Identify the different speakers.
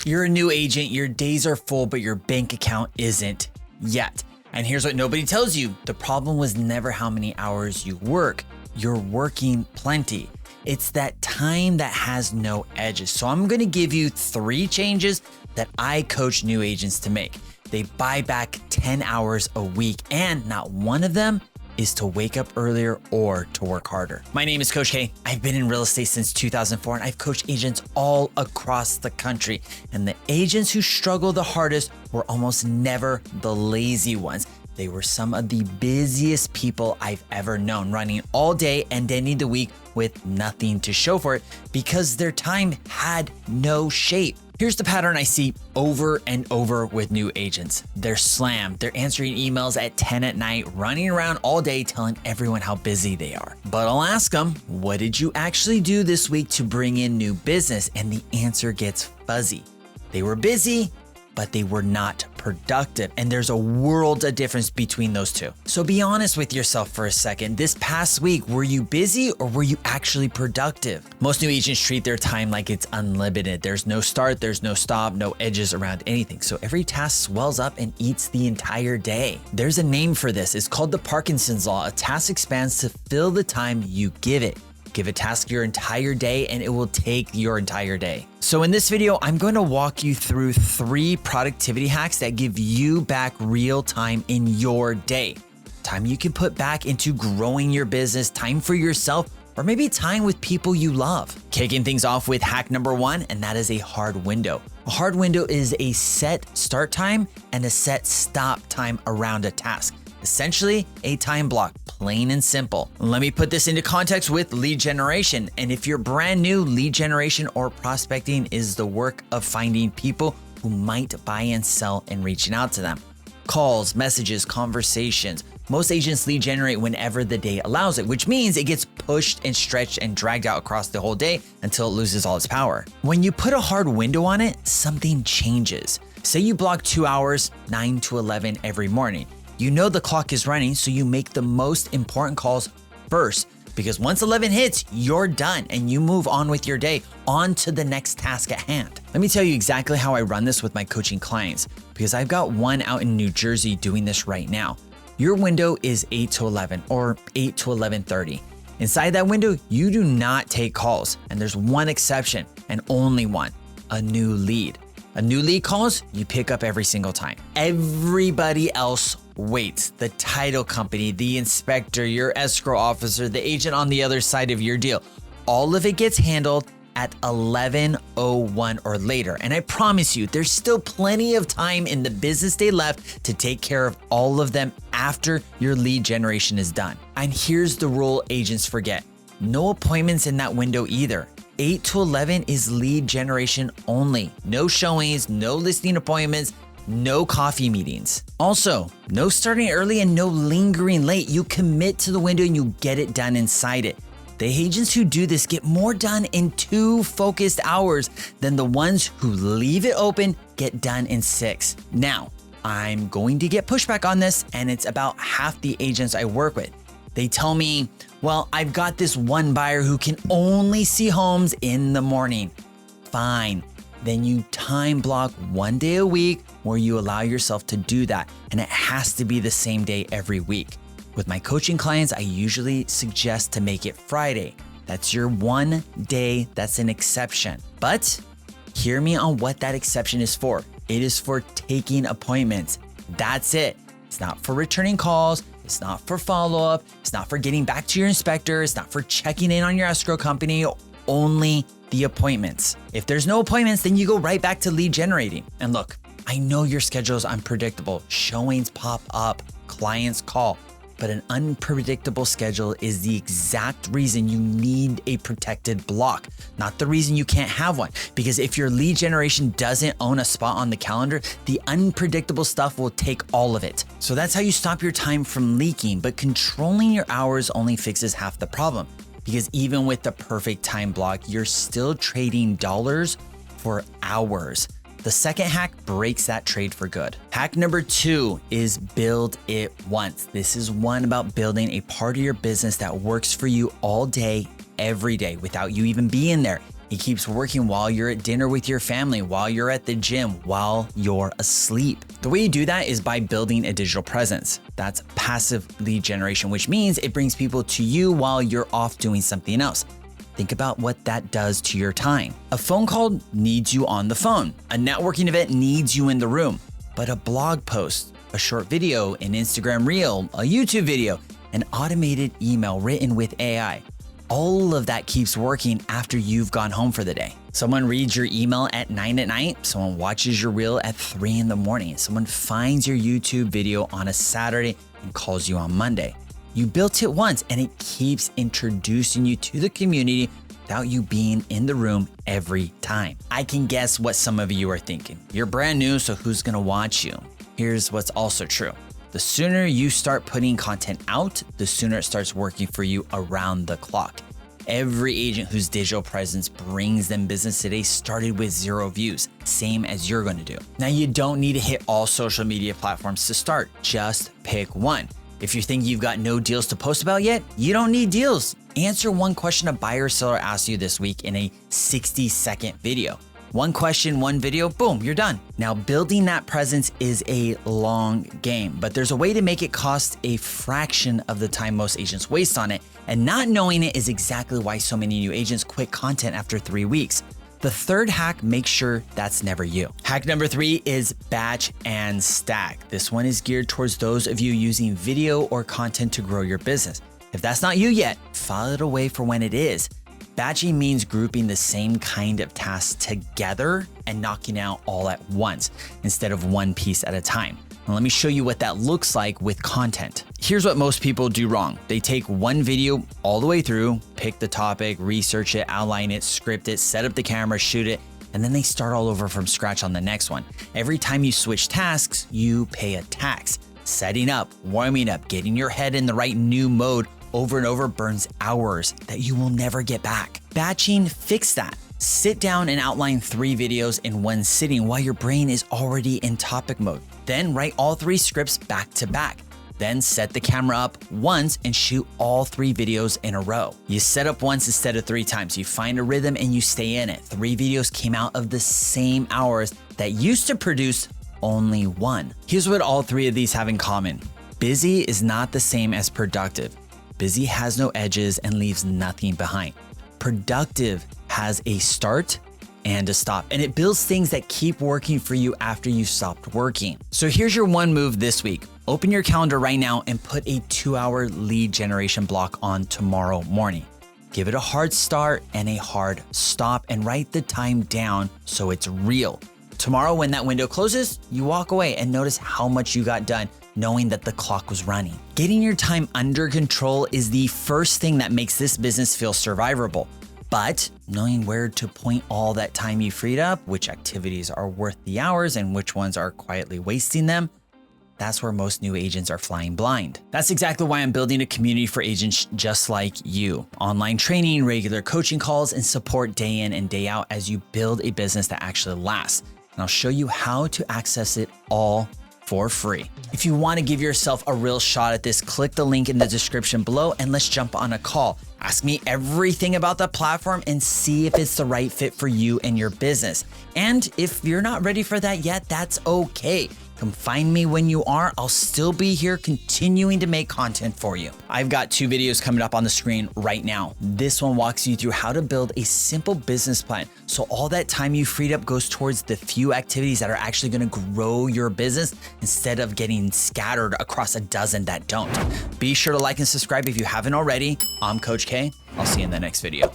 Speaker 1: You're a new agent, your days are full, but your bank account isn't yet. And here's what nobody tells you. The problem was never how many hours you work. You're working plenty. It's that time that has no edges. So I'm gonna give you 3 changes that I coach new agents to make. They buy back 10 hours a week, and not one of them is to wake up earlier or to work harder. My name is Coach K. I've been in real estate since 2004, and I've coached agents all across the country. And the agents who struggle the hardest were almost never the lazy ones. They were some of the busiest people I've ever known, running all day and ending the week with nothing to show for it because their time had no shape. Here's the pattern I see over and over with new agents. They're slammed. They're answering emails at 10 at night, running around all day telling everyone how busy they are. But I'll ask them, what did you actually do this week to bring in new business? And the answer gets fuzzy. They were busy, but they were not productive. And there's a world of difference between those two. So be honest with yourself for a second. This past week, were you busy or were you actually productive? Most new agents treat their time like it's unlimited. There's no start, there's no stop, no edges around anything. So every task swells up and eats the entire day. There's a name for this. It's called the Parkinson's law. A task expands to fill the time you give it. Give a task your entire day and it will take your entire day. So in this video, I'm going to walk you through 3 productivity hacks that give you back real time in your day. Time you can put back into growing your business, time for yourself, or maybe time with people you love. Kicking things off with hack number 1, and that is a hard window. A hard window is a set start time and a set stop time around a task. Essentially, a time block, plain and simple. Let me put this into context with lead generation. And if you're brand new, lead generation or prospecting is the work of finding people who might buy and sell and reaching out to them. Calls, messages, conversations. Most agents lead generate whenever the day allows it, which means it gets pushed and stretched and dragged out across the whole day until it loses all its power. When you put a hard window on it, something changes. Say you block 2 hours, 9 to 11 every morning. You know the clock is running, so you make the most important calls first, because once 11 hits, you're done and you move on with your day, on to the next task at hand. Let me tell you exactly how I run this with my coaching clients, because I've got one out in New Jersey doing this right now. Your window is 8 to 11 or 8 to 11:30. Inside that window, you do not take calls, and there's one exception and only one, a new lead. A new lead calls, you pick up every single time. Everybody else waits. The title company, the inspector, your escrow officer, the agent on the other side of your deal. All of it gets handled at 11:01 or later. And I promise you, there's still plenty of time in the business day left to take care of all of them after your lead generation is done. And here's the rule agents forget. No appointments in that window either. 8 to 11 is lead generation only. No showings, no listing appointments, no coffee meetings. Also, no starting early and no lingering late. You commit to the window and you get it done inside it. The agents who do this get more done in 2 focused hours than the ones who leave it open get done in 6. Now, I'm going to get pushback on this, and it's about half the agents I work with. They tell me, well, I've got this one buyer who can only see homes in the morning. Fine. Then you time block 1 day a week where you allow yourself to do that. And it has to be the same day every week. With my coaching clients, I usually suggest to make it Friday. That's your one day that's an exception. But hear me on what that exception is for. It is for taking appointments. That's it. It's not for returning calls. It's not for follow-up. It's not for getting back to your inspector. It's not for checking in on your escrow company. Only the appointments. If there's no appointments, then you go right back to lead generating. And look, I know your schedule is unpredictable. Showings pop up, clients call. But an unpredictable schedule is the exact reason you need a protected block, not the reason you can't have one. Because if your lead generation doesn't own a spot on the calendar, the unpredictable stuff will take all of it. So that's how you stop your time from leaking, but controlling your hours only fixes half the problem. Because even with the perfect time block, you're still trading dollars for hours. The second hack breaks that trade for good. Hack number 2 is build it once. This is one about building a part of your business that works for you all day, every day, without you even being there. He keeps working while you're at dinner with your family, while you're at the gym, while you're asleep. The way you do that is by building a digital presence. That's passive lead generation, which means it brings people to you while you're off doing something else. Think about what that does to your time. A phone call needs you on the phone. A networking event needs you in the room. But a blog post, a short video, an Instagram reel, a YouTube video, an automated email written with AI, all of that keeps working after you've gone home for the day. Someone reads your email at 9 at night, someone watches your reel at 3 in the morning, someone finds your YouTube video on a Saturday and calls you on Monday. You built it once and it keeps introducing you to the community without you being in the room every time. I can guess what some of you are thinking. You're brand new, so who's gonna watch you? Here's what's also true. The sooner you start putting content out, the sooner it starts working for you around the clock. Every agent whose digital presence brings them business today started with 0 views, same as you're gonna do. Now, you don't need to hit all social media platforms to start, just pick one. If you think you've got no deals to post about yet, you don't need deals. Answer one question a buyer or seller asks you this week in a 60-second video. One question, one video, boom, you're done. Now, building that presence is a long game, but there's a way to make it cost a fraction of the time most agents waste on it, and not knowing it is exactly why so many new agents quit content after 3 weeks. The third hack, make sure that's never you. Hack number 3 is batch and stack. This one is geared towards those of you using video or content to grow your business. If that's not you yet, file it away for when it is. Batching means grouping the same kind of tasks together and knocking out all at once instead of one piece at a time. Now, let me show you what that looks like with content. Here's what most people do wrong. They take one video all the way through, pick the topic, research it, outline it, script it, set up the camera, shoot it, and then they start all over from scratch on the next one. Every time you switch tasks, you pay a tax. Setting up, warming up, getting your head in the right new mode over and over burns hours that you will never get back. Batching, fix that. Sit down and outline 3 videos in one sitting while your brain is already in topic mode. Then write all 3 scripts back to back. Then set the camera up once and shoot all 3 videos in a row. You set up once instead of 3 times. You find a rhythm and you stay in it. 3 videos came out of the same hours that used to produce only 1. Here's what all 3 of these have in common. Busy is not the same as productive. Busy has no edges and leaves nothing behind. Productive has a start and a stop, and it builds things that keep working for you after you stopped working. So here's your one move this week. Open your calendar right now and put a 2-hour lead generation block on tomorrow morning. Give it a hard start and a hard stop and write the time down so it's real. Tomorrow, when that window closes, you walk away and notice how much you got done, knowing that the clock was running. Getting your time under control is the first thing that makes this business feel survivable. But knowing where to point all that time you freed up, which activities are worth the hours and which ones are quietly wasting them, that's where most new agents are flying blind. That's exactly why I'm building a community for agents just like you. Online training, regular coaching calls, and support day in and day out as you build a business that actually lasts. And I'll show you how to access it all for free. If you want to give yourself a real shot at this, click the link in the description below and let's jump on a call. Ask me everything about the platform and see if it's the right fit for you and your business. And if you're not ready for that yet, that's okay. Come find me when you are. I'll still be here continuing to make content for you. I've got 2 videos coming up on the screen right now. This one walks you through how to build a simple business plan, so all that time you freed up goes towards the few activities that are actually going to grow your business instead of getting scattered across a dozen that don't. Be sure to like and subscribe if you haven't already. I'm Coach K. I'll see you in the next video.